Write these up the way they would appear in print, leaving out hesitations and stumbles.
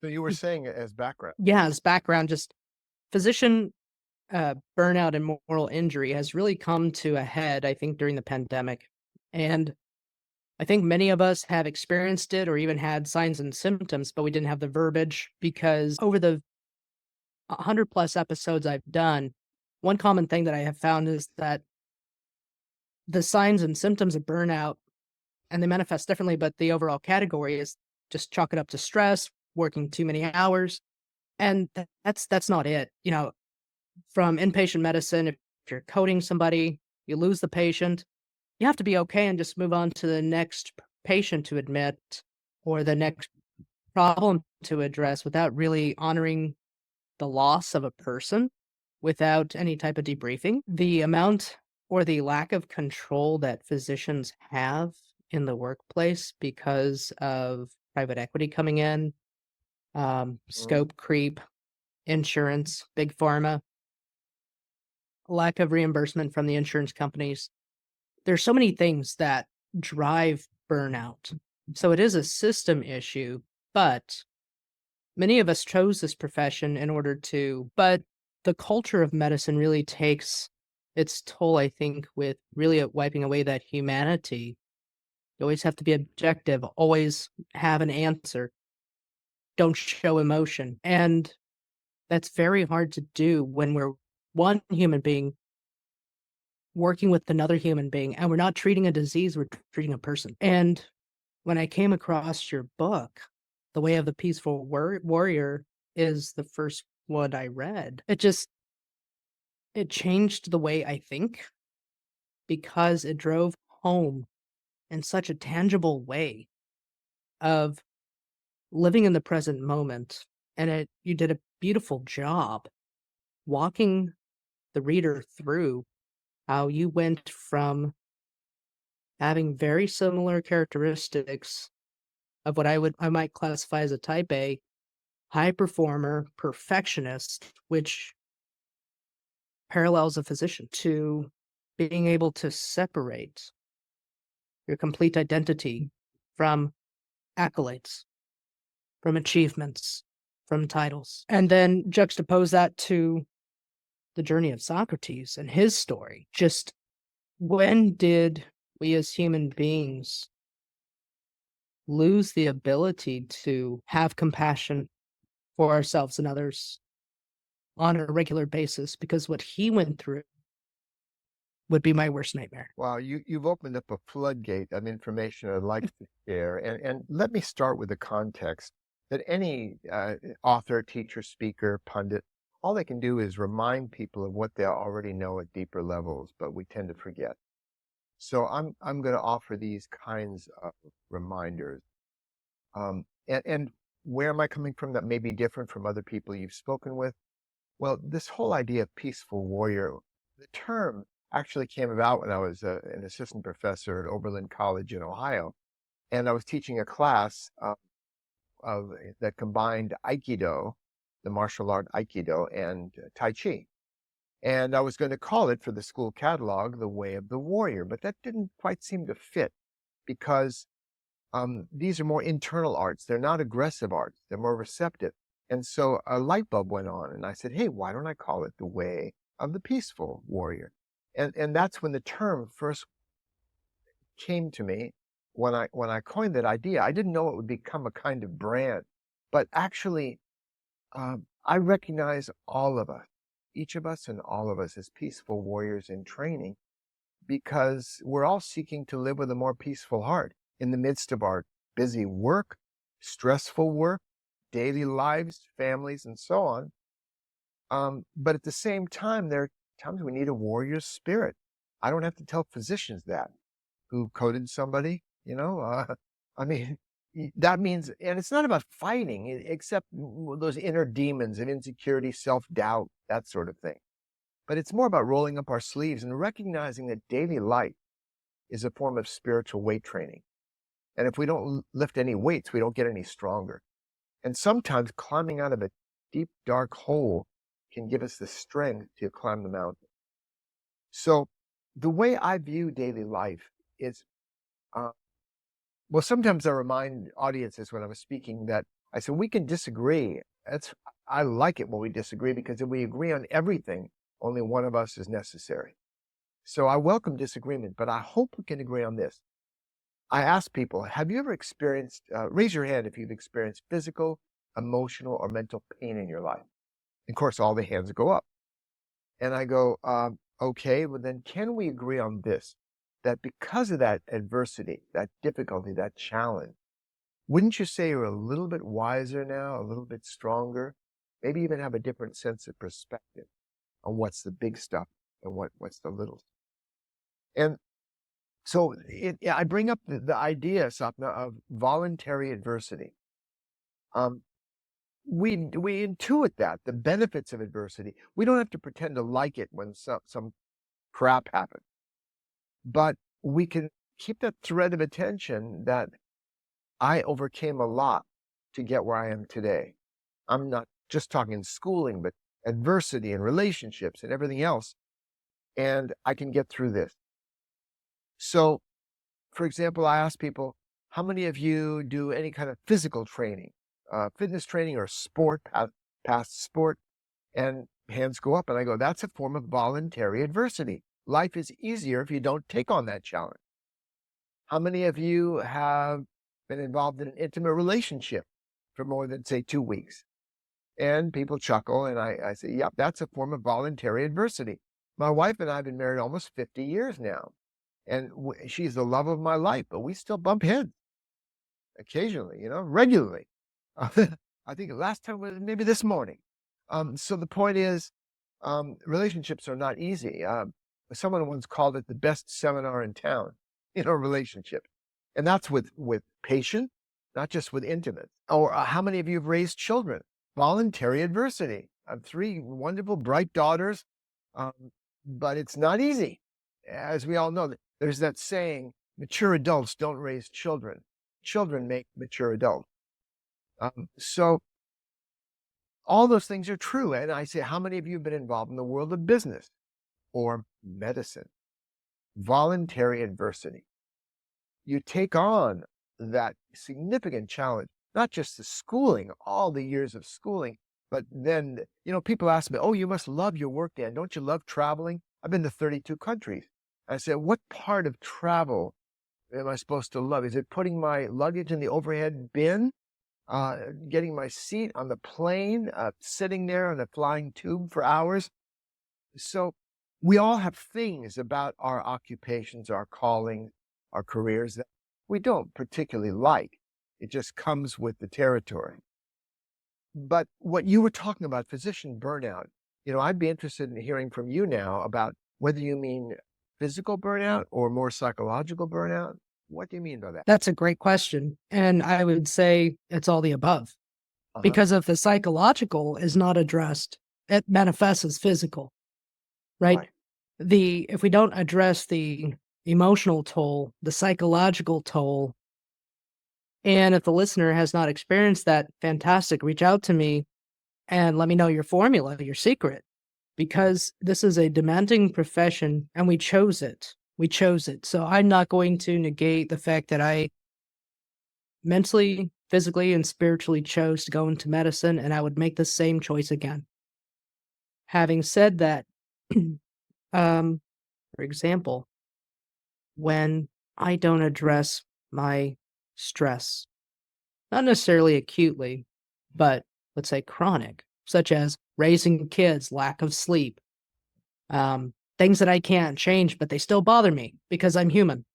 So you were saying it as background. Yeah, as background, just physician burnout and moral injury has really come to a head, I think, during the pandemic. And I think many of us have experienced it or even had signs and symptoms, but we didn't have the verbiage because over the 100 plus episodes I've done, one common thing that I have found is that the signs and symptoms of burnout, and they manifest differently, but the overall category is just chalk it up to stress, working too many hours. And that's not it. From inpatient medicine, if you're coding somebody, you lose the patient, you have to be okay and just move on to the next patient to admit or the next problem to address without really honoring the loss of a person without any type of debriefing. The amount or the lack of control that physicians have in the workplace because of private equity coming in, Mhm. scope creep, insurance, big pharma, lack of reimbursement from the insurance companies. There's so many things that drive burnout. So it is a system issue, but many of us chose this profession in order to, but the culture of medicine really takes its toll, I think, with really wiping away that humanity. You always have to be objective, always have an answer, don't show emotion. And that's very hard to do when we're one human being working with another human being and we're not treating a disease, we're treating a person. And when I came across your book, The Way of the Peaceful Warrior is the first one I read. It changed the way I think because it drove home in such a tangible way of living in the present moment. And you did a beautiful job walking the reader through how you went from having very similar characteristics of what I might classify as a type A high performer, perfectionist, which parallels a physician, to being able to separate your complete identity from accolades, from achievements, from titles, and then juxtapose that to the journey of Socrates and his story. Just when did we as human beings lose the ability to have compassion for ourselves and others on a regular basis? Because what he went through would be my worst nightmare. Wow, you've opened up a floodgate of information I'd like to share. And let me start with the context that any author, teacher, speaker, pundit, all they can do is remind people of what they already know at deeper levels, but we tend to forget. So I'm going to offer these kinds of reminders. And where am I coming from that may be different from other people you've spoken with? Well, this whole idea of peaceful warrior, the term actually came about when I was an assistant professor at Oberlin College in Ohio, and I was teaching a class of that combined Aikido, the martial art Aikido, and Tai Chi. And I was going to call it for the school catalog the Way of the Warrior, but that didn't quite seem to fit because these are more internal arts. They're not aggressive arts. They're more receptive. And so a light bulb went on, and I said, "Hey, why don't I call it the Way of the Peaceful Warrior?" And that's when the term first came to me. When I coined that idea, I didn't know it would become a kind of brand, but actually, I recognize all of us, each of us, and all of us as peaceful warriors in training because we're all seeking to live with a more peaceful heart in the midst of our busy work, stressful work, daily lives, families, and so on. But at the same time, there are times we need a warrior spirit. I don't have to tell physicians that who coded somebody, I mean, that means, and it's not about fighting, except those inner demons of insecurity, self-doubt, that sort of thing. But it's more about rolling up our sleeves and recognizing that daily life is a form of spiritual weight training. And if we don't lift any weights, we don't get any stronger. And sometimes climbing out of a deep, dark hole can give us the strength to climb the mountain. So the way I view daily life is, uh, well, sometimes I remind audiences when I'm speaking that I said, we can disagree. I like it when we disagree because if we agree on everything, only one of us is necessary. So I welcome disagreement, but I hope we can agree on this. I ask people, have you ever experienced, raise your hand if you've experienced physical, emotional, or mental pain in your life? Of course, all the hands go up. And I go, okay, well, then can we agree on this? That because of that adversity, that difficulty, that challenge, wouldn't you say you're a little bit wiser now, a little bit stronger, maybe even have a different sense of perspective on what's the big stuff and what's the little? And so yeah, I bring up the idea, Sapna, of voluntary adversity. Um, we intuit that the benefits of adversity. We don't have to pretend to like it when some crap happens, but we can keep that thread of attention that I overcame a lot to get where I am today. I'm not just talking schooling, but adversity and relationships and everything else, and I can get through this. So, for example, I ask people, how many of you do any kind of physical training, fitness training or sport, past sport? And hands go up, and I go, that's a form of voluntary adversity. Life is easier if you don't take on that challenge. How many of you have been involved in an intimate relationship for more than, say, 2 weeks? And people chuckle, and I say, yep, that's a form of voluntary adversity. My wife and I have been married almost 50 years now, and she's the love of my life, but we still bump heads occasionally, regularly. I think the last time was maybe this morning. So the point is, relationships are not easy. Someone once called it the best seminar in town, relationship. And that's with patient, not just with intimate. Or how many of you have raised children? Voluntary adversity. I have 3 wonderful, bright daughters, um, but it's not easy. As we all know, there's that saying, mature adults don't raise children. Children make mature adults. So all those things are true. And I say, how many of you have been involved in the world of business or medicine? Voluntary adversity. You take on that significant challenge, not just the schooling, all the years of schooling, but then, people ask me, oh, you must love your work, Dan. Don't you love traveling? I've been to 32 countries. I said, what part of travel am I supposed to love? Is it putting my luggage in the overhead bin? Getting my seat on the plane, sitting there on a flying tube for hours? So we all have things about our occupations, our calling, our careers that we don't particularly like. It just comes with the territory. But what you were talking about, physician burnout, I'd be interested in hearing from you now about whether you mean physical burnout or more psychological burnout. What do you mean by that? That's a great question. And I would say it's all the above. Uh-huh. Because if the psychological is not addressed, it manifests as physical, right? Right. If we don't address the emotional toll, the psychological toll, and if the listener has not experienced that, fantastic, reach out to me and let me know your formula, your secret, because this is a demanding profession and we chose it. We chose it. So I'm not going to negate the fact that I mentally, physically, and spiritually chose to go into medicine, and I would make the same choice again. Having said that, for example, when I don't address my stress, not necessarily acutely, but let's say chronic, such as raising kids, lack of sleep, things that I can't change, but they still bother me because I'm human.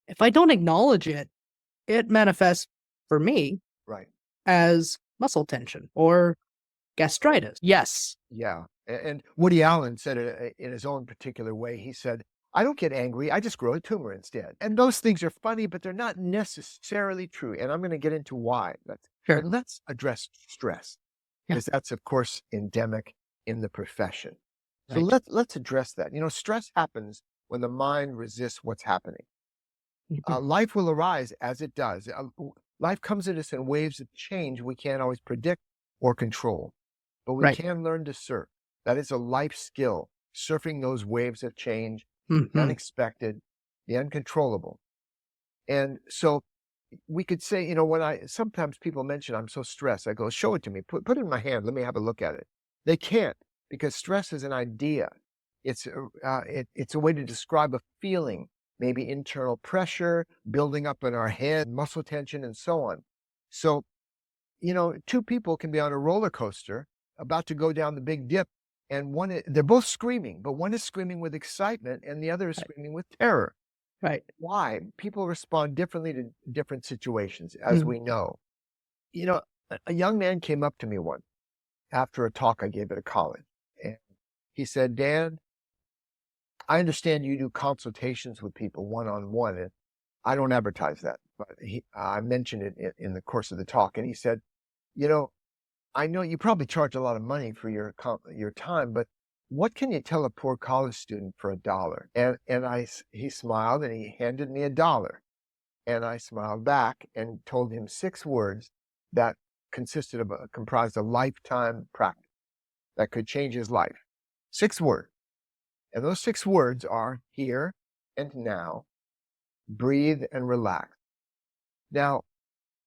If I don't acknowledge it, it manifests for me Right. as muscle tension or gastritis. Yes. Yeah. And Woody Allen said it in his own particular way. He said, I don't get angry. I just grow a tumor instead. And those things are funny, but they're not necessarily true. And I'm going to get into why. But Sure. let's address stress, Yeah. because that's, of course, endemic in the profession. So Right. let's address that. Stress happens when the mind resists what's happening. Life will arise as it does. Life comes at us in waves of change we can't always predict or control, but we Right. can learn to surf. That is a life skill, surfing those waves of change, the Mhm. unexpected, the uncontrollable. And so we could say, sometimes people mention I'm so stressed. I go, show it to me. Put it in my hand. Let me have a look at it. They can't because stress is an idea. It's a way to describe a feeling, maybe internal pressure building up in our head, muscle tension, and so on. So, two people can be on a roller coaster about to go down the big dip, and they're both screaming, but one is screaming with excitement and the other is Right. screaming with terror. Right. Why? People respond differently to different situations, as Mm. we know. A young man came up to me once after a talk I gave at a college, and he said, Dan, I understand you do consultations with people one-on-one, and I don't advertise that, but I mentioned it in the course of the talk, and he said, you know, I know you probably charge a lot of money for your time, but what can you tell a poor college student for $1? He smiled and he handed me $1. And I smiled back and told him 6 words that comprised a lifetime practice that could change his life. 6 words. And those 6 words are here and now, breathe and relax. Now,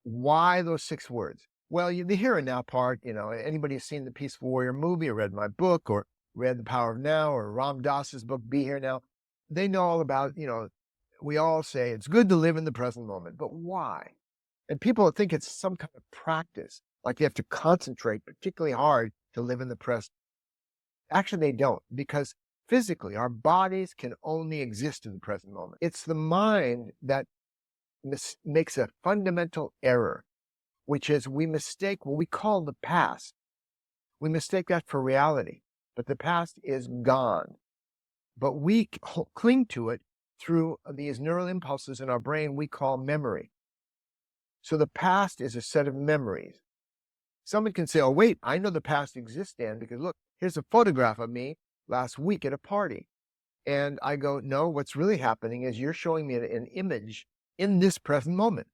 why those 6 words? Well, the here and now part, anybody who's seen the Peaceful Warrior movie or read my book or read The Power of Now or Ram Dass's book, Be Here Now, they know all about, we all say it's good to live in the present moment, but why? And people think it's some kind of practice, like they have to concentrate particularly hard to live in the present. Actually, they don't, because physically, our bodies can only exist in the present moment. It's the mind that makes a fundamental error, which is we mistake what we call the past. We mistake that for reality, but the past is gone. But we cling to it through these neural impulses in our brain we call memory. So the past is a set of memories. Someone can say, oh, wait, I know the past exists, Dan, because look, here's a photograph of me last week at a party. And I go, no, what's really happening is you're showing me an image in this present moment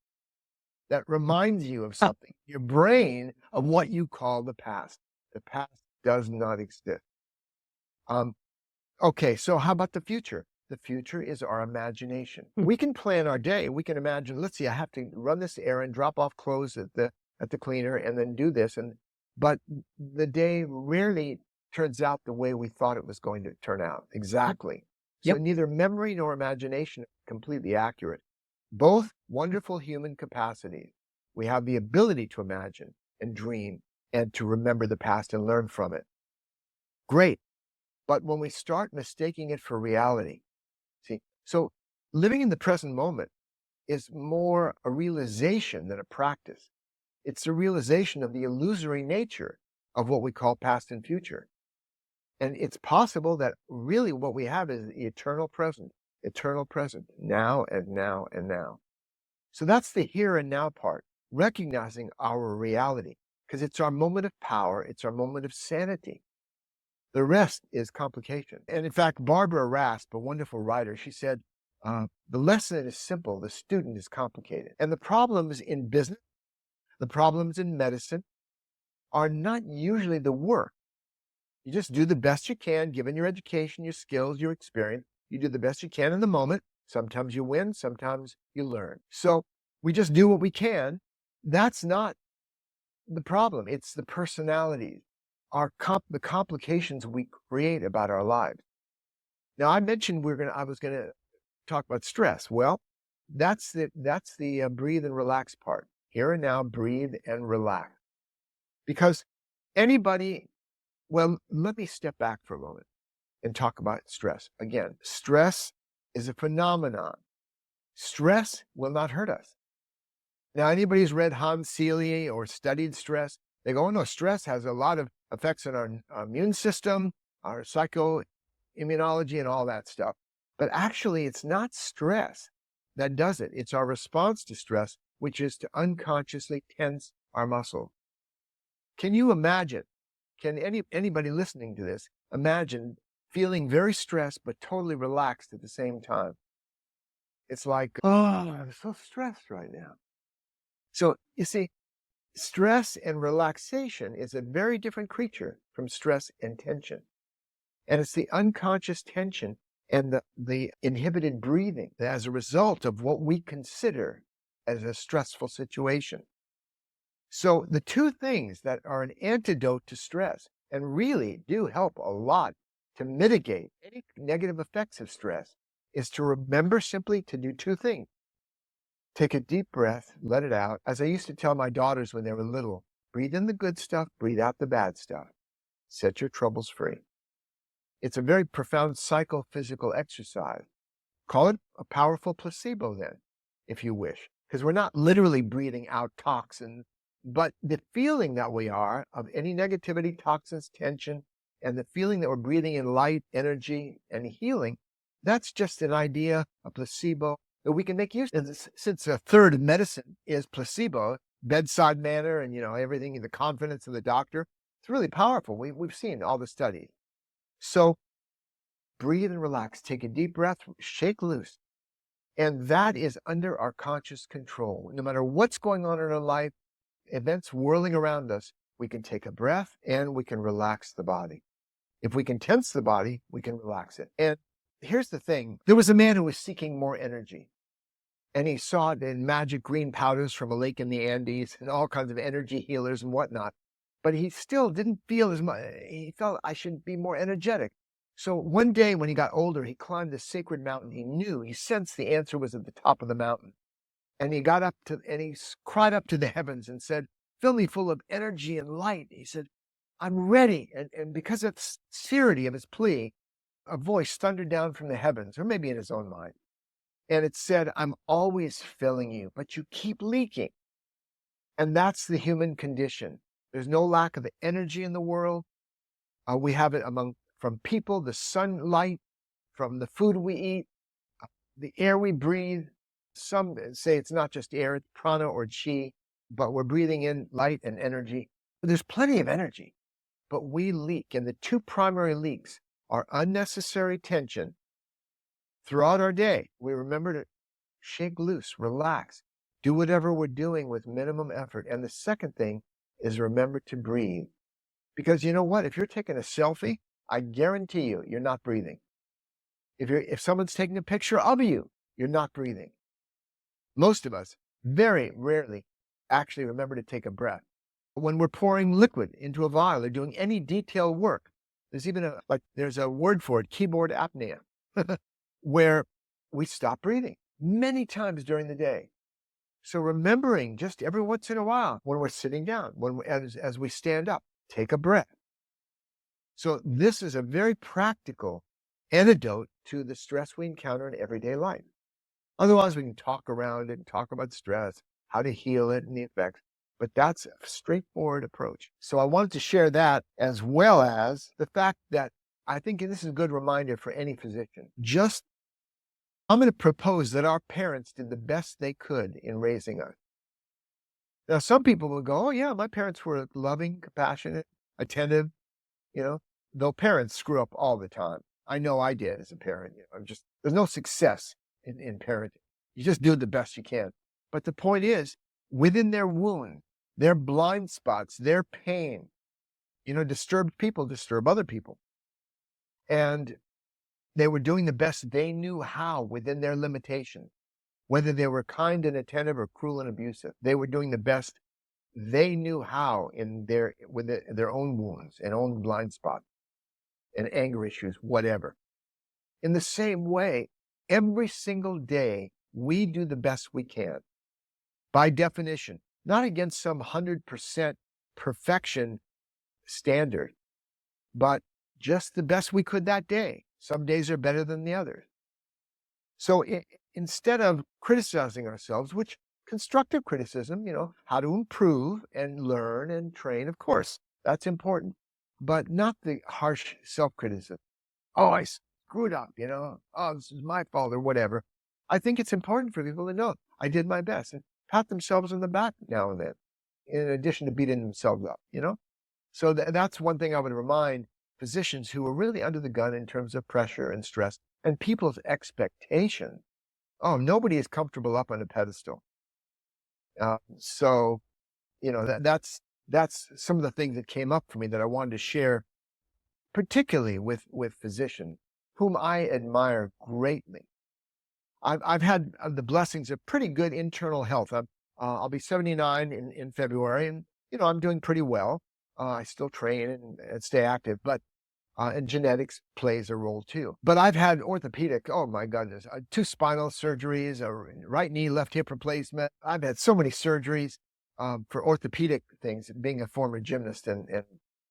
that reminds you of something, your brain, of what you call the past. The past does not exist. Okay, so how about the future? The future is our imagination. Mm. We can plan our day. We can imagine, let's see, I have to run this errand, drop off clothes at the cleaner, and then do this. But the day rarely turns out the way we thought it was going to turn out. Exactly. So Yep. neither memory nor imagination are completely accurate. Both wonderful human capacities. We have the ability to imagine and dream and to remember the past and learn from it. Great. But when we start mistaking it for reality, so living in the present moment is more a realization than a practice. It's a realization of the illusory nature of what we call past and future. And it's possible that really what we have is the eternal present, now and now and now. So that's the here and now part, recognizing our reality, because it's our moment of power, it's our moment of sanity. The rest is complication. And in fact, Barbara Rasp, a wonderful writer, she said, the lesson is simple, the student is complicated. And the problems in business, the problems in medicine are not usually the work. You just do the best you can, given your education, your skills, your experience. You do the best you can in the moment. Sometimes you win, sometimes you learn. So we just do what we can. That's not the problem. It's the personalities, the complications we create about our lives. Now, I mentioned I was gonna talk about stress. Well, that's the breathe and relax part. Here and now, breathe and relax. Because anybody, well, let me step back for a moment and talk about stress. Again, stress is a phenomenon. Stress will not hurt us. Now, anybody who's read Hans Selye or studied stress, they go, oh no, stress has a lot of effects on our immune system, our psychoimmunology, and all that stuff. But actually, it's not stress that does it. It's our response to stress, which is to unconsciously tense our muscles. Can you imagine? Can anybody listening to this imagine feeling very stressed but totally relaxed at the same time? It's like, oh, I'm so stressed right now. So you see, stress and relaxation is a very different creature from stress and tension. And it's the unconscious tension and the inhibited breathing as a result of what we consider as a stressful situation. So the two things that are an antidote to stress and really do help a lot to mitigate any negative effects of stress is to remember simply to do two things. Take a deep breath, let it out. As I used to tell my daughters when they were little, breathe in the good stuff, breathe out the bad stuff. Set your troubles free. It's a very profound psychophysical exercise. Call it a powerful placebo then, if you wish, because we're not literally breathing out toxins, but the feeling that we are of any negativity, toxins, tension, and the feeling that we're breathing in light, energy, and healing, that's just an idea, a placebo that we can make use of. And since a third of medicine is placebo, bedside manner, and everything, the confidence of the doctor, it's really powerful. We've seen all the studies. So breathe and relax. Take a deep breath, shake loose. And that is under our conscious control. No matter what's going on in our life, events whirling around us, we can take a breath and we can relax the body. If we can tense the body, we can relax it. And here's the thing. There was a man who was seeking more energy. And he saw it in magic green powders from a lake in the Andes and all kinds of energy healers and whatnot. But he still didn't feel as much. He felt, I should be more energetic. So one day when he got older, he climbed the sacred mountain. He sensed the answer was at the top of the mountain. And he got up and he cried up to the heavens and said, fill me full of energy and light. He said, I'm ready. And because of the sincerity of his plea, a voice thundered down from the heavens, or maybe in his own mind. And it said, I'm always filling you, but you keep leaking. And that's the human condition. There's no lack of energy in the world. We have it from people, the sunlight, from the food we eat, the air we breathe. Some say it's not just air, it's prana or chi, but we're breathing in light and energy. There's plenty of energy, but we leak. And the two primary leaks are unnecessary tension. Throughout our day, we remember to shake loose, relax, do whatever we're doing with minimum effort. And the second thing is remember to breathe. Because you know what? If you're taking a selfie, I guarantee you, you're not breathing. If someone's taking a picture of you, you're not breathing. Most of us very rarely actually remember to take a breath. When we're pouring liquid into a vial or doing any detailed work, there's even there's a word for it, keyboard apnea, where we stop breathing many times during the day. So remembering just every once in a while when we're sitting down, as we stand up, take a breath. So this is a very practical antidote to the stress we encounter in everyday life. Otherwise, we can talk around it and talk about stress, how to heal it and the effects, but that's a straightforward approach. So I wanted to share that, as well as the fact that I think this is a good reminder for any physician. I'm going to propose that our parents did the best they could in raising us. Now, some people will go, oh yeah, my parents were loving, compassionate, attentive, though parents screw up all the time. I know I did as a parent. There's no success in parenting. You just do the best you can. But the point is, within their wound, their blind spots, their pain, disturbed people disturb other people. And they were doing the best they knew how within their limitations. Whether they were kind and attentive or cruel and abusive, they were doing the best they knew how with their own wounds and own blind spots and anger issues, whatever. In the same way, every single day, we do the best we can. By definition, not against some 100% perfection standard, but just the best we could that day. Some days are better than the others. So instead of criticizing ourselves, which constructive criticism, how to improve and learn and train, of course, that's important, but not the harsh self-criticism. Oh, I screwed up, oh, this is my fault or whatever. I think it's important for people to know I did my best and pat themselves on the back now and then, in addition to beating themselves up, So that's one thing I would remind physicians who are really under the gun in terms of pressure and stress and people's expectation. Oh, nobody is comfortable up on a pedestal. So, that's some of the things that came up for me that I wanted to share, particularly with physicians whom I admire greatly. I've had the blessings of pretty good internal health. I'll be 79 in February, and I'm doing pretty well. I still train and stay active, but and genetics plays a role too. But I've had orthopedic, oh my goodness, 2 spinal surgeries, a right knee, left hip replacement. I've had so many surgeries for orthopedic things, being a former gymnast and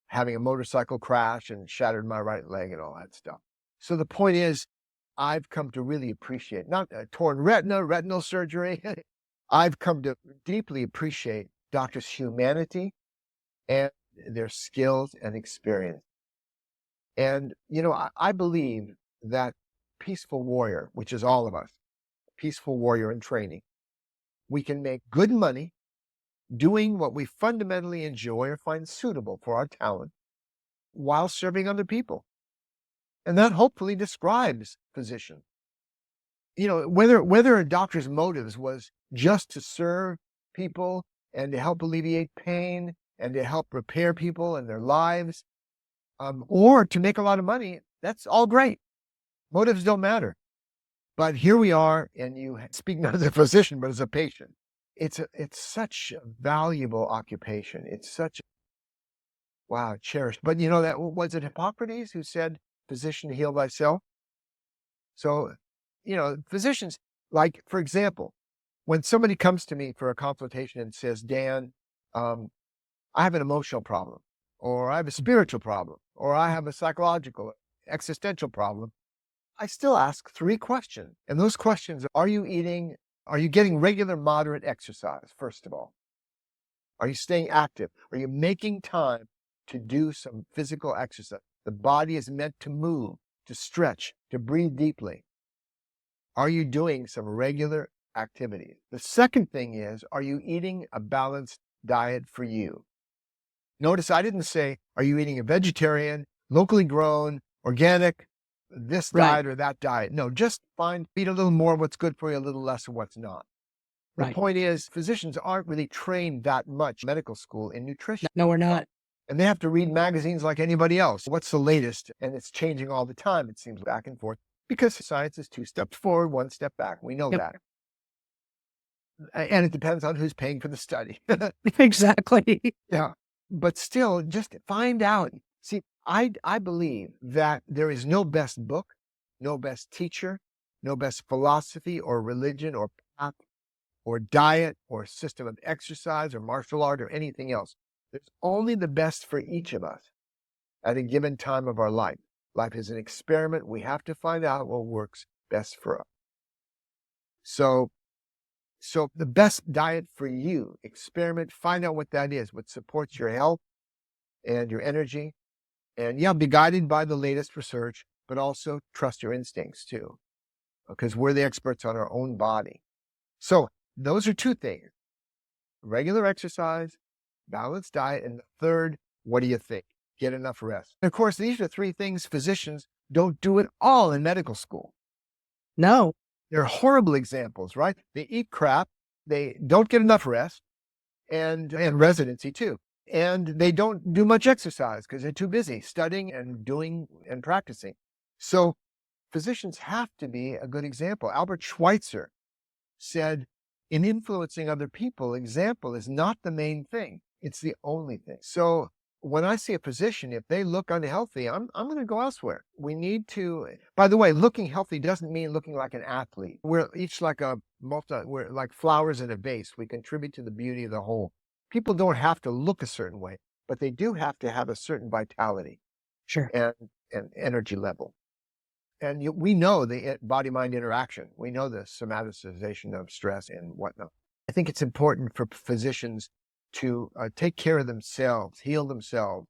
having a motorcycle crash and shattered my right leg and all that stuff. So the point is, I've come to really appreciate, not torn retinal surgery. I've come to deeply appreciate doctors' humanity and their skills and experience. And, I believe that peaceful warrior, which is all of us, peaceful warrior in training, we can make good money doing what we fundamentally enjoy or find suitable for our talent while serving other people. And that hopefully describes physician. Whether a doctor's motives was just to serve people and to help alleviate pain and to help repair people and their lives, or to make a lot of money, that's all great. Motives don't matter. But here we are, and you speak not as a physician, but as a patient. It's such a valuable occupation. It's such, wow, cherished. But that was it Hippocrates who said, physician, heal thyself? So, physicians, like, for example, when somebody comes to me for a consultation and says, Dan, I have an emotional problem, or I have a spiritual problem, or I have a psychological, existential problem, I still ask 3 questions. And those questions are you getting regular, moderate exercise, first of all? Are you staying active? Are you making time to do some physical exercise? The body is meant to move, to stretch, to breathe deeply. Are you doing some regular activity? The second thing is, are you eating a balanced diet for you? Notice I didn't say, are you eating a vegetarian, locally grown, organic, this Right. diet or that diet? No, just eat a little more of what's good for you, a little less of what's not. The Right. point is, physicians aren't really trained that much in medical school in nutrition. No, we're not. And they have to read magazines like anybody else. What's the latest? And it's changing all the time, it seems, back and forth, because science is 2 steps forward, 1 step back. We know Yep. that. And it depends on who's paying for the study. Exactly. Yeah. But still, just find out. See, I believe that there is no best book, no best teacher, no best philosophy or religion or path or diet or system of exercise or martial art or anything else. There's only the best for each of us at a given time of our life. Life is an experiment. We have to find out what works best for us. So the best diet for you, experiment, find out what that is, what supports your health and your energy. And yeah, be guided by the latest research, but also trust your instincts too, because we're the experts on our own body. So those are 2 things: regular exercise, balanced diet, and the third, what do you think? Get enough rest. And of course, these are 3 things physicians don't do at all in medical school. No. They're horrible examples, right? They eat crap, they don't get enough rest, and residency too. And they don't do much exercise because they're too busy studying and doing and practicing. So physicians have to be a good example. Albert Schweitzer said, in influencing other people, example is not the main thing. It's the only thing. So when I see a physician, if they look unhealthy, I'm going to go elsewhere. We need to, by the way, looking healthy doesn't mean looking like an athlete. We're each like we're like flowers in a vase. We contribute to the beauty of the whole. People don't have to look a certain way, but they do have to have a certain vitality Sure. and energy level. And we know the body-mind interaction. We know the somaticization of stress and whatnot. I think it's important for physicians to take care of themselves, heal themselves.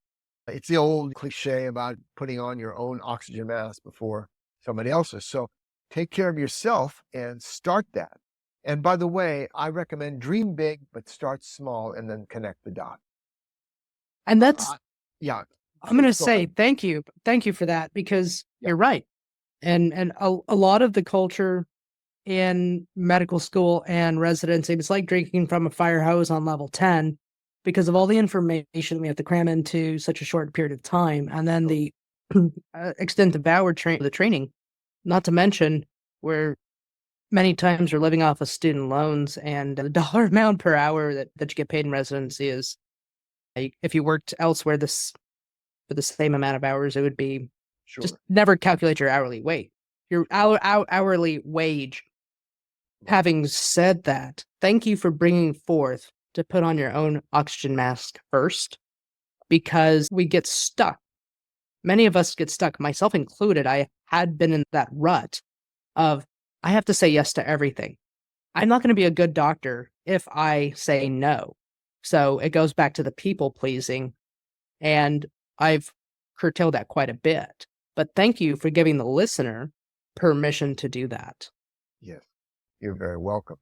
It's the old cliche about putting on your own oxygen mask before somebody else's. So take care of yourself and start that. And by the way, I recommend dream big, but start small and then connect the dots. And that's, Yeah. I'm going to Please go say ahead. thank you. Thank you for that, because Yeah. you're right. And a lot of the culture in medical school and residency, it's like drinking from a fire hose on level 10 because of all the information we have to cram into such a short period of time. And then the extent of the training, not to mention we're Many times we're living off of student loans, and the dollar amount per hour that you get paid in residency is, if you worked elsewhere this for the same amount of hours, it would be just Sure. never calculate your hourly wage. Your hourly wage. Right. Having said that, thank you for bringing forth to put on your own oxygen mask first, because we get stuck. Many of us get stuck, myself included. I had been in that rut of, I have to say yes to everything. I'm not going to be a good doctor if I say no. So it goes back to the people pleasing, and I've curtailed that quite a bit. But thank you for giving the listener permission to do that. Yes. You're very welcome.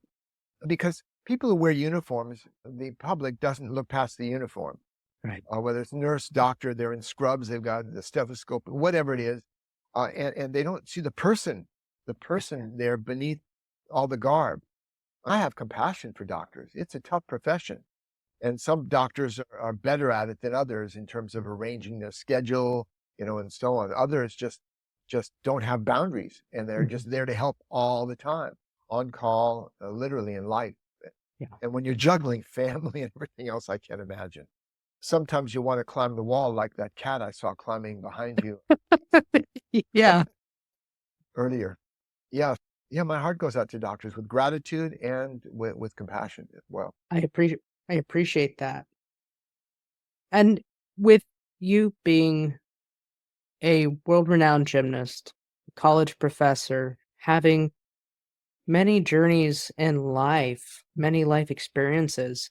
Because people who wear uniforms, the public doesn't look past the uniform. Right. Whether it's nurse, doctor, they're in scrubs, they've got the stethoscope, whatever it is, and they don't see the person there beneath all the garb. I have compassion for doctors. It's a tough profession. And some doctors are better at it than others in terms of arranging their schedule, and so on. Others just don't have boundaries, and they're Mhm. just there to help all the time, on call, literally in life. Yeah. And when you're juggling family and everything else, I can't imagine. Sometimes you want to climb the wall like that cat I saw climbing behind you Yeah. earlier. Yeah. Yeah, my heart goes out to doctors with gratitude and with compassion as well. I appreciate I appreciate that. And with you being a world-renowned gymnast, college professor, having many journeys in life, many life experiences,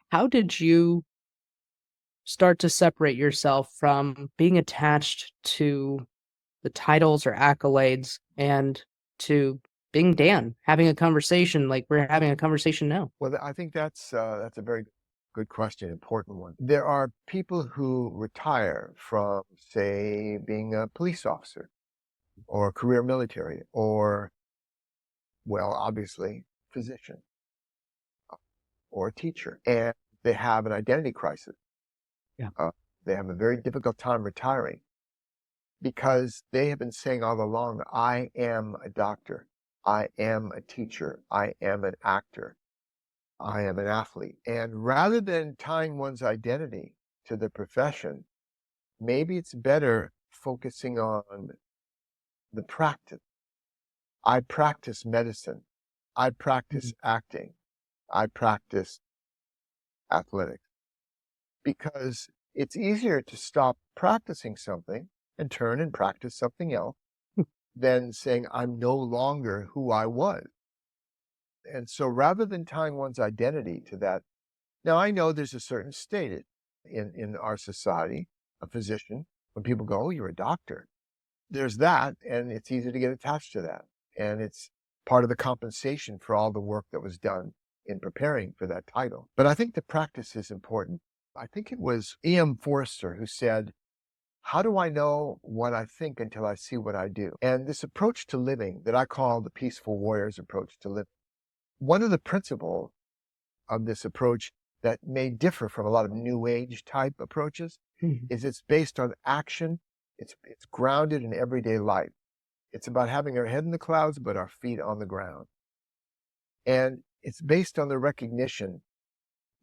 how did you start to separate yourself from being attached to the titles or accolades and to being Dan, having a conversation like we're having a conversation now? Well, I think that's a very good question, important one. There are people who retire from, say, being a police officer or career military or, well, obviously, physician or a teacher, and they have an identity crisis. Yeah. Uh, they have a very difficult time retiring because they have been saying all along, I am a doctor, I am a teacher, I am an actor, I am an athlete. And rather than tying one's identity to the profession, maybe it's better focusing on the practice. I practice medicine. I practice Mhm. acting. I practice athletics because it's easier to stop practicing something and turn and practice something else than saying, I'm no longer who I was. And so rather than tying one's identity to that, now I know there's a certain state in our society, a physician, when people go, oh, you're a doctor, there's that, and it's easy to get attached to that. And it's part of the compensation for all the work that was done in preparing for that title. But I think the practice is important. I think it was E.M. Forster who said, how do I know what I think until I see what I do? And this approach to living that I call the peaceful warrior's approach to living, one of the principles of this approach that may differ from a lot of new age type approaches Mhm. is it's based on action. It's grounded in everyday life. It's about having our head in the clouds, but our feet on the ground. And it's based on the recognition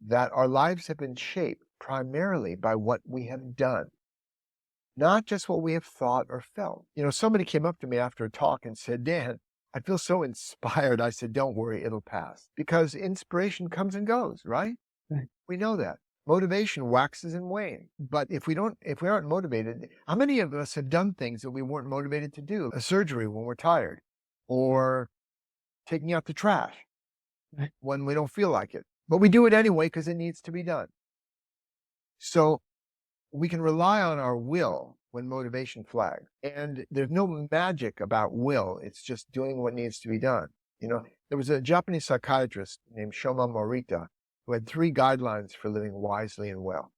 that our lives have been shaped primarily by what we have done, not just what we have thought or felt. Somebody came up to me after a talk and said, Dan, I feel so inspired. I said, don't worry, it'll pass. Because inspiration comes and goes, right? Right. We know that. Motivation waxes and wanes. But if we aren't motivated, how many of us have done things that we weren't motivated to do? A surgery when we're tired, or taking out the trash Right. when we don't feel like it. But we do it anyway because it needs to be done. So we can rely on our will when motivation flags. And there's no magic about will. It's just doing what needs to be done. There was a Japanese psychiatrist named Shoma Morita who had 3 guidelines for living wisely and well.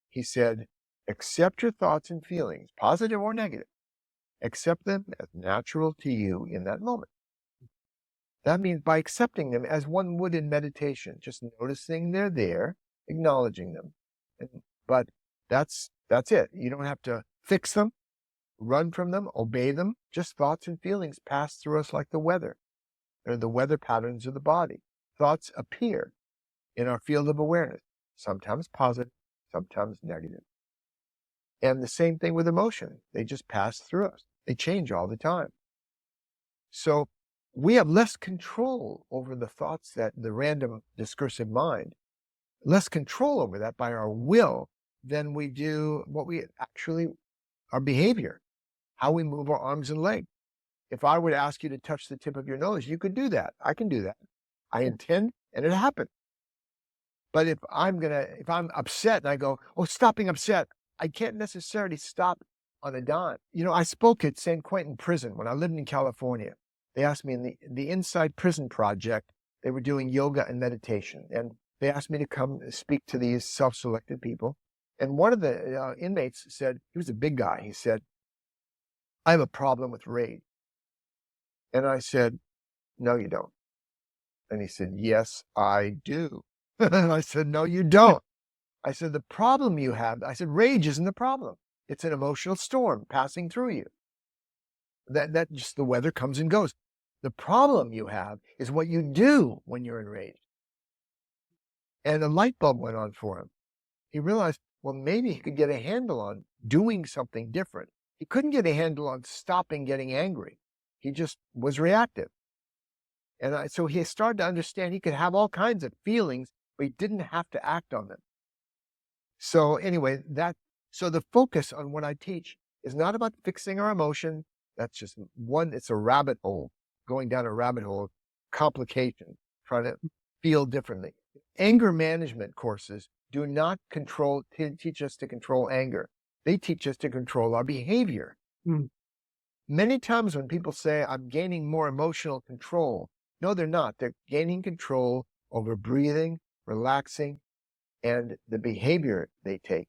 He said, accept your thoughts and feelings, positive or negative. Accept them as natural to you in that moment. That means by accepting them as one would in meditation, just noticing they're there, acknowledging them. But that's it. You don't have to fix them, run from them, obey them. Just thoughts and feelings pass through us like the weather. They're the weather patterns of the body. Thoughts appear in our field of awareness, sometimes positive, sometimes negative. And the same thing with emotion. They just pass through us. They change all the time. So we have less control over the thoughts that the random discursive mind, less control over that by our will than we do what we actually, our behavior, how we move our arms and legs. If I were to ask you to touch the tip of your nose, you could do that. I can do that. I intend, and it happened. But if I'm upset and I go, oh, stop being upset, I can't necessarily stop on a dime. I spoke at San Quentin Prison when I lived in California. They asked me in the Inside Prison Project, they were doing yoga and meditation. And they asked me to come speak to these self-selected people. And one of the inmates said, he was a big guy. He said, I have a problem with rage. And I said, no, you don't. And he said, yes, I do. And I said, no, you don't. I said, the problem you have, I said, rage isn't the problem. It's an emotional storm passing through you. That just the weather comes and goes. The problem you have is what you do when you're enraged. And a light bulb went on for him. He realized, well, maybe he could get a handle on doing something different. He couldn't get a handle on stopping getting angry. He just was reactive. And so he started to understand he could have all kinds of feelings, but he didn't have to act on them. So anyway, so the focus on what I teach is not about fixing our emotion. That's just one, it's a rabbit hole, going down a rabbit hole, complication, trying to feel differently. Anger management courses do not teach us to control anger. They teach us to control our behavior. Mm. Many times when people say, I'm gaining more emotional control, no, they're not. They're gaining control over breathing, relaxing, and the behavior they take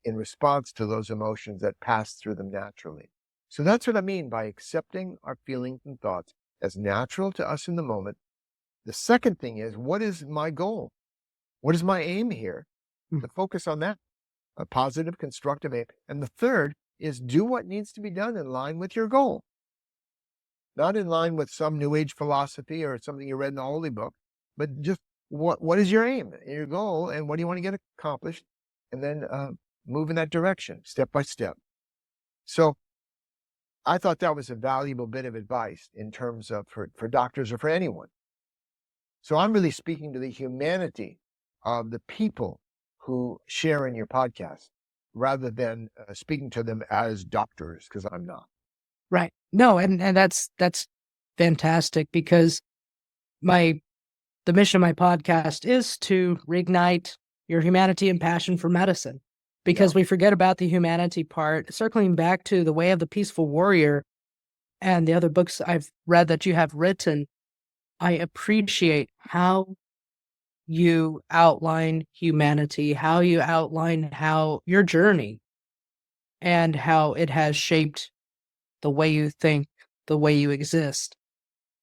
in response to those emotions that pass through them naturally. So that's what I mean by accepting our feelings and thoughts as natural to us in the moment. The second thing is, what is my goal? What is my aim here? To focus on that, a positive, constructive aim. And the third is do what needs to be done in line with your goal. Not in line with some new age philosophy or something you read in the holy book, but just what is your aim, your goal, and what do you want to get accomplished? And then move in that direction, step by step. So I thought that was a valuable bit of advice in terms of for doctors or for anyone. So I'm really speaking to the humanity of the people who share in your podcast rather than speaking to them as doctors, because I'm not. Right. No, and that's fantastic because the mission of my podcast is to reignite your humanity and passion for medicine, because we forget about the humanity part. Circling back to The Way of the Peaceful Warrior and the other books I've read that you have written, I appreciate how you outline humanity, how you outline how your journey and how it has shaped the way you think, the way you exist.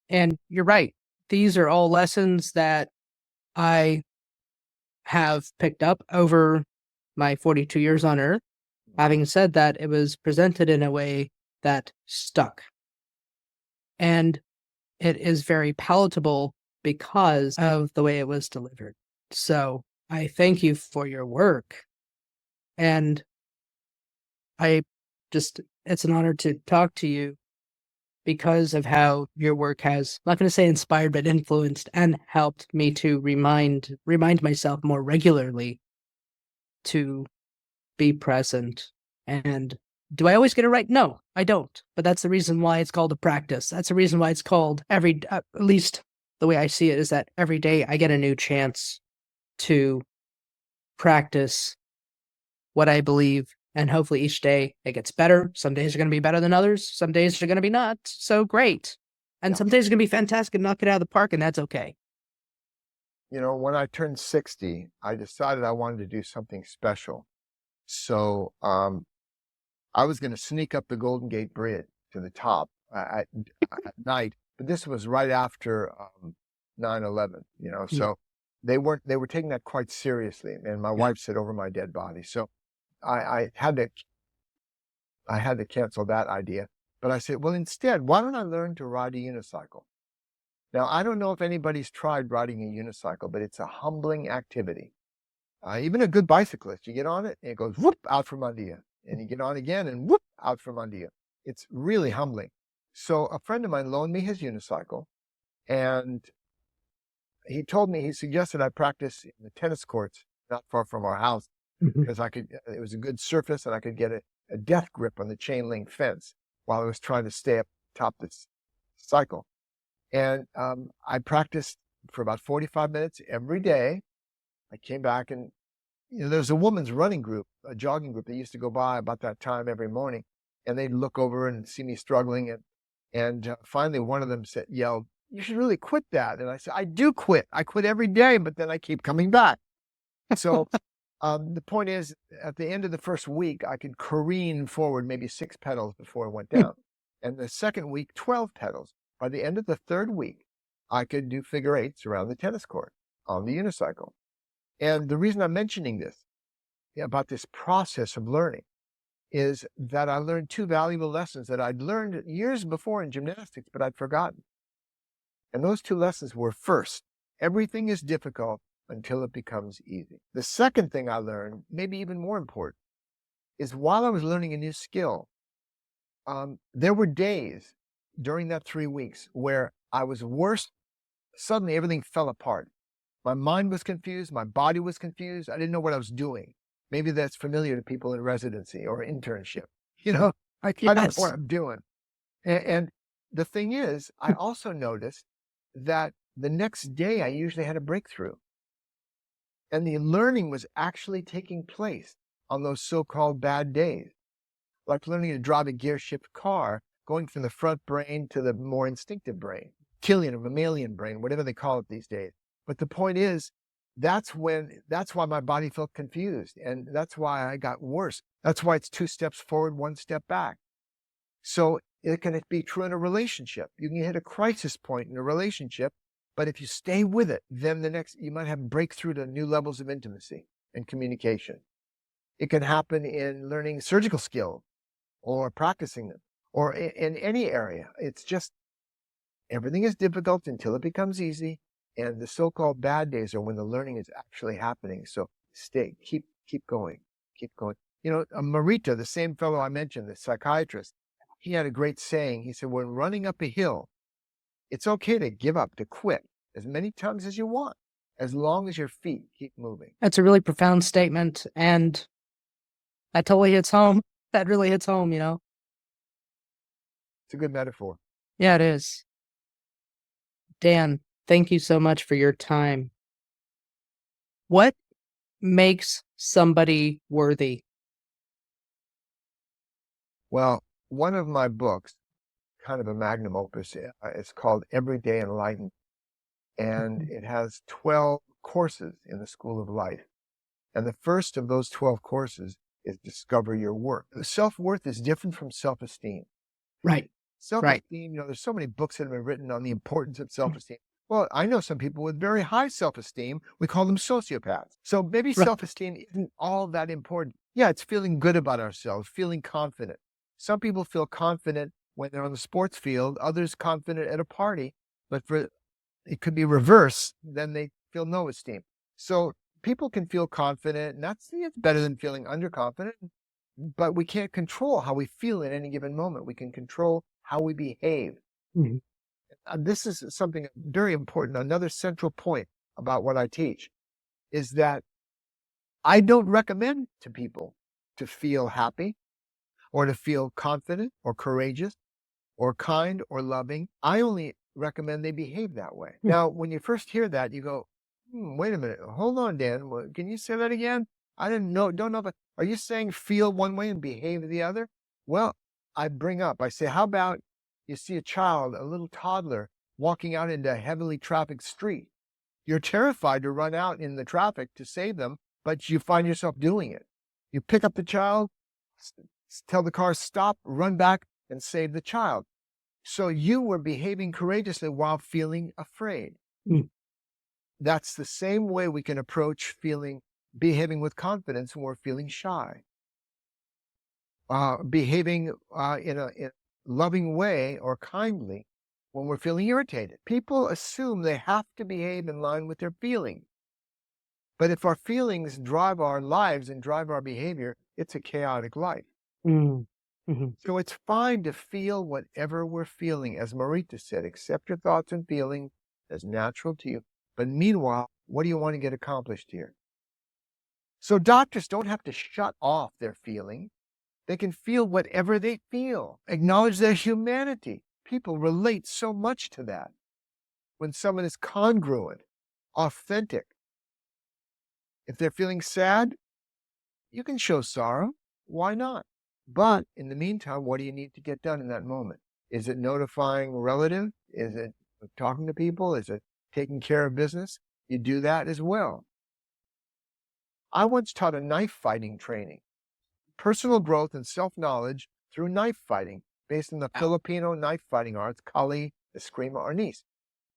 And you're right. These are all lessons that I have picked up over my 42 years on Earth. Having said that, it was presented in a way that stuck. And it is very palatable because of the way it was delivered. So I thank you for your work. And it's an honor to talk to you because of how your work has, I'm not going to say inspired, but influenced and helped me to remind myself more regularly to be present. And do I always get it right? No, I don't. But that's the reason why it's called a practice. That's the reason why it's called at least the way I see it is that every day I get a new chance to practice what I believe. And hopefully each day it gets better. Some days are going to be better than others. Some days are going to be not so great. And some days are going to be fantastic and knock it out of the park, and that's okay. When I turned 60, I decided I wanted to do something special. So I was going to sneak up the Golden Gate Bridge to the top at night, but this was right after 9/11, so they were taking that quite seriously. And my wife said, over my dead body. So I had to cancel that idea. But I said, well, instead, why don't I learn to ride a unicycle? Now, I don't know if anybody's tried riding a unicycle, but it's a humbling activity. Even a good bicyclist, you get on it and it goes whoop out from under you. And you get on again and whoop out from under you. It's really humbling. So a friend of mine loaned me his unicycle, and he told me, he suggested I practice in the tennis courts not far from our house Mhm. because it was a good surface and I could get a death grip on the chain link fence while I was trying to stay up top this cycle. And I practiced for about 45 minutes every day. I came back and, there's a woman's running group, a jogging group that used to go by about that time every morning, and they'd look over and see me struggling. And finally, one of them yelled, "You should really quit that." And I said, "I do quit. I quit every day, but then I keep coming back." So the point is, at the end of the first week, I could careen forward maybe 6 pedals before I went down. And the second week, 12 pedals. By the end of the third week, I could do figure eights around the tennis court on the unicycle. And the reason I'm mentioning this, about this process of learning, is that I learned two valuable lessons that I'd learned years before in gymnastics, but I'd forgotten. And those two lessons were, first, everything is difficult until it becomes easy. The second thing I learned, maybe even more important, is while I was learning a new skill, there were days during that 3 weeks where I was worse. Suddenly everything fell apart. My mind was confused. My body was confused. I didn't know what I was doing. Maybe that's familiar to people in residency or internship. I don't know what Yes. I'm doing. And the thing is, I also noticed that the next day I usually had a breakthrough. And the learning was actually taking place on those so-called bad days, like learning to drive a gear shift car, going from the front brain to the more instinctive brain, reptilian or mammalian brain, whatever they call it these days. But the point is, that's why my body felt confused. And that's why I got worse. That's why it's 2 steps forward, 1 step back. So it can be true in a relationship. You can hit a crisis point in a relationship, but if you stay with it, then you might have breakthrough to new levels of intimacy and communication. It can happen in learning surgical skills or practicing them or in any area. It's just everything is difficult until it becomes easy. And the so-called bad days are when the learning is actually happening. So keep going, keep going. Marita, the same fellow I mentioned, the psychiatrist, he had a great saying. He said, when running up a hill, it's okay to give up, to quit as many times as you want, as long as your feet keep moving. That's a really profound statement, and that totally hits home. That really hits home, It's a good metaphor. Yeah, it is. Dan, thank you so much for your time. What makes somebody worthy? Well, one of my books, kind of a magnum opus, it's called Everyday Enlightened. And it has 12 courses in the School of Life. And the first of those 12 courses is Discover Your Worth. Self-worth is different from self-esteem. Right. Self-esteem, there's so many books that have been written on the importance of self-esteem. Well, I know some people with very high self-esteem. We call them sociopaths. So maybe Right. self-esteem isn't all that important. Yeah, it's feeling good about ourselves, feeling confident. Some people feel confident when they're on the sports field, others confident at a party, but it could be reverse, then they feel no esteem. So people can feel confident, and it's better than feeling underconfident, but we can't control how we feel at any given moment. We can control how we behave. Mhm. This is something very important. Another central point about what I teach is that I don't recommend to people to feel happy or to feel confident or courageous or kind or loving. I only recommend they behave that way. Hmm. Now, when you first hear that, you go, wait a minute. Hold on, Dan. Can you say that again? I don't know. But are you saying feel one way and behave the other? Well, I say, how about you see a child, a little toddler, walking out into a heavily trafficked street? You're terrified to run out in the traffic to save them, but you find yourself doing it. You pick up the child, tell the car, stop, run back, and save the child. So you were behaving courageously while feeling afraid. Mm. That's the same way we can approach behaving with confidence when we're feeling shy. Behaving in a loving way or kindly when we're feeling irritated. People assume they have to behave in line with their feelings. But if our feelings drive our lives and drive our behavior, it's a chaotic life. Mm. Mhm. So it's fine to feel whatever we're feeling. As Marita said, accept your thoughts and feelings as natural to you. But meanwhile, what do you want to get accomplished here? So doctors don't have to shut off their feeling. They can feel whatever they feel, acknowledge their humanity. People relate so much to that. When someone is congruent, authentic. If they're feeling sad, you can show sorrow. Why not? But in the meantime, what do you need to get done in that moment? Is it notifying relatives? Is it talking to people? Is it taking care of business? You do that as well. I once taught a knife fighting training, personal growth and self-knowledge through knife fighting, based on the Filipino knife fighting arts, Kali, Eskrima, Arnis.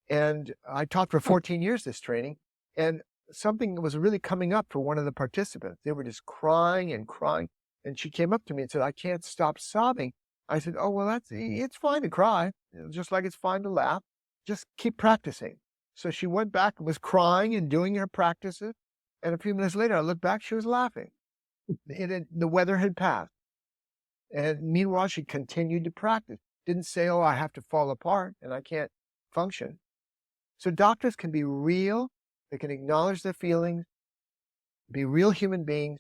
And I taught for 14 years this training, and something was really coming up for one of the participants. They were just crying and crying. And she came up to me and said, I can't stop sobbing. I said, oh, well, it's fine to cry, just like it's fine to laugh. Just keep practicing. So she went back and was crying and doing her practices. And a few minutes later, I looked back, she was laughing. The weather had passed. And meanwhile, she continued to practice. Didn't say, oh, I have to fall apart and I can't function. So doctors can be real. They can acknowledge their feelings, be real human beings.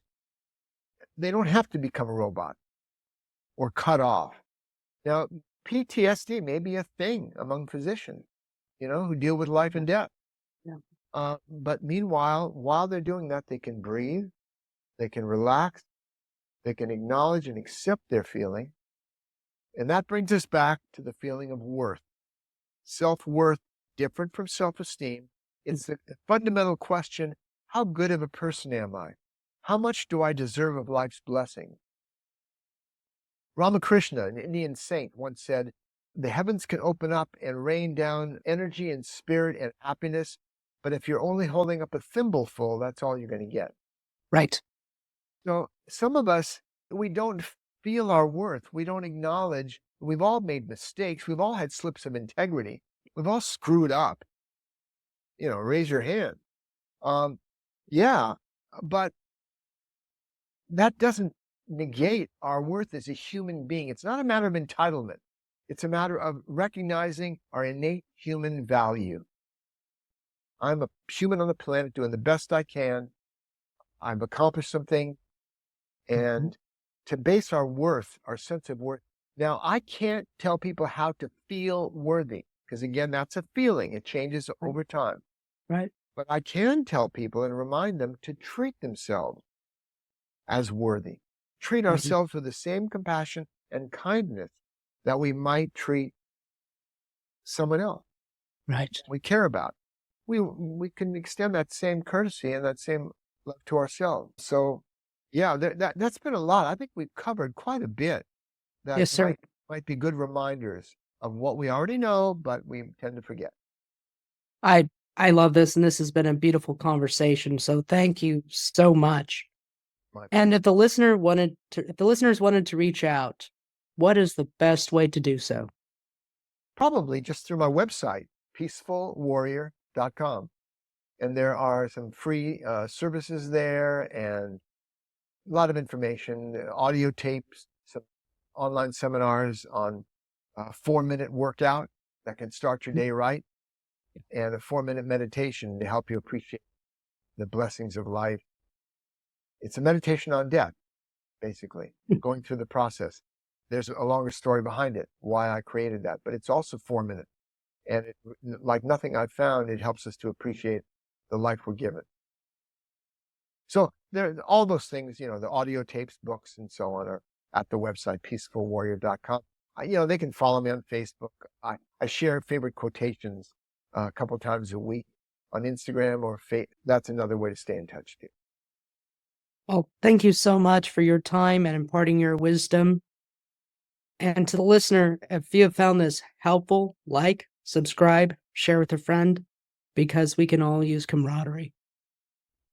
They don't have to become a robot or cut off. Now, PTSD may be a thing among physicians, who deal with life and death. Yeah. But meanwhile, while they're doing that, they can breathe, they can relax, they can acknowledge and accept their feeling. And that brings us back to the feeling of worth. Self-worth, different from self-esteem. It's the fundamental question, how good of a person am I? How much do I deserve of life's blessing? Ramakrishna, an Indian saint, once said, the heavens can open up and rain down energy and spirit and happiness, but if you're only holding up a thimbleful, that's all you're going to get. Right. So some of us, we don't feel our worth. We don't acknowledge. We've all made mistakes. We've all had slips of integrity. We've all screwed up. Raise your hand. Yeah, but that doesn't negate our worth as a human being. It's not a matter of entitlement. It's a matter of recognizing our innate human value. I'm a human on the planet doing the best I can. I've accomplished something. And to base our worth, our sense of worth. Now, I can't tell people how to feel worthy, because again, that's a feeling. It changes over time. Right. But I can tell people and remind them to treat themselves as worthy. Treat ourselves with the same compassion and kindness that we might treat someone else Right. we care about. We can extend that same courtesy and that same love to ourselves. So, yeah, that's been a lot. I think we've covered quite a bit that Yes, sir. might be good reminders of what we already know, but we tend to forget. I love this, and this has been a beautiful conversation. So thank you so much. My And if the listeners wanted to reach out, what is the best way to do so? Probably just through my website, peacefulwarrior.com. And there are some free services there and a lot of information, audio tapes, some online seminars on a 4-minute workout that can start your day right, and a 4-minute meditation to help you appreciate the blessings of life. It's a meditation on death, basically, going through the process. There's a longer story behind it, why I created that, but it's also 4 minutes. And like nothing I've found, it helps us to appreciate the life we're given. So all those things, the audio tapes, books, and so on are at the website, peacefulwarrior.com. They can follow me on Facebook. I share favorite quotations a couple times a week on Instagram or that's another way to stay in touch too. Well, thank you so much for your time and imparting your wisdom. And to the listener, if you have found this helpful, like, subscribe, share with a friend, because we can all use camaraderie.